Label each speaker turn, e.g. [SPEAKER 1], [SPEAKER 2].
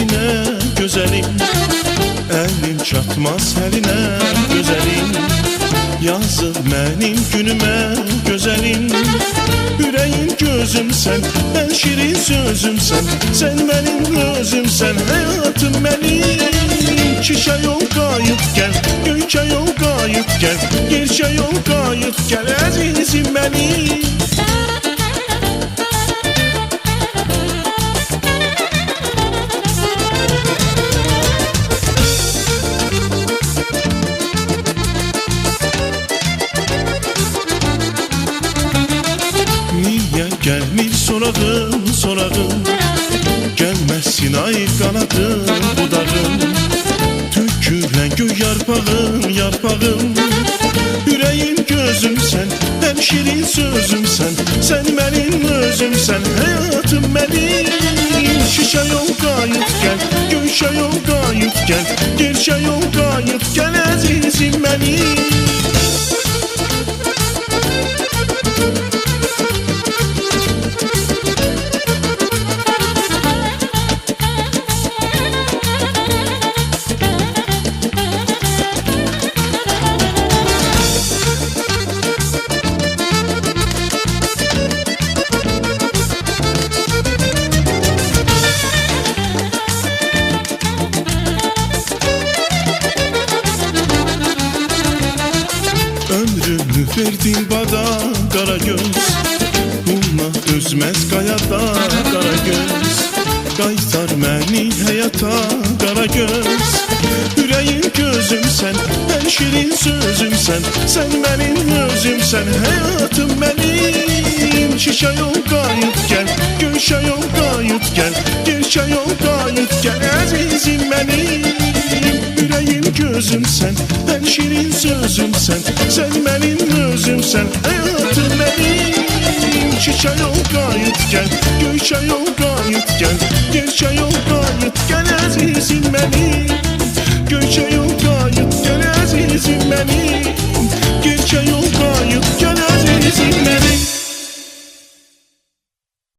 [SPEAKER 1] elinə gözəlim, əlim çatmaz əlinə gözəlim. Yazıq mənim günümə gözəlim, ürəyim gözümsən, ən şirin sözümsən. Sən mənim özümsən, həyatım mənim. Şişə yol qayıt gəl, Göyçə yol qayıt gəl, Gerçə yol qayıt gəl, əzizim mənim. Gelmir sorağım, sorağım, gelmezsin ay kanadın budağım. Tükülen göy yarpağım, yarpağım, yüreğim gözümsen, hem şirin sözümsen. Sen benim özümsen, hayatım benim. Şişe yol qayıt gel, Göyçə yol qayıt gel, Gerçə yol qayıt gel, əzizim benim. Ömrümü verdin bana kara göz, bununla özməz qayada kara göz. Qaytar məni həyata kara göz, ürəyim gözümsən, ən şirin sözümsən. Sən mənim özümsən, həyatım mənim. Şişə yol qayıt gəl, Göyçə yol qayıt gəl, Gerçə yol qayıt gəl, əzizim mənim. Ürəyim gözümsən, ən şirin sözümsən. Sen benim özümsən, hayatım benim. Şişə yol qayıt gəl, Göyçə yol qayıt gəl, Gerçə yol qayıt gəl, əzizim mənim. Göyçə yol qayıt gəl, əzizim mənim. Gerçə yol qayıt gəl, əzizim mənim.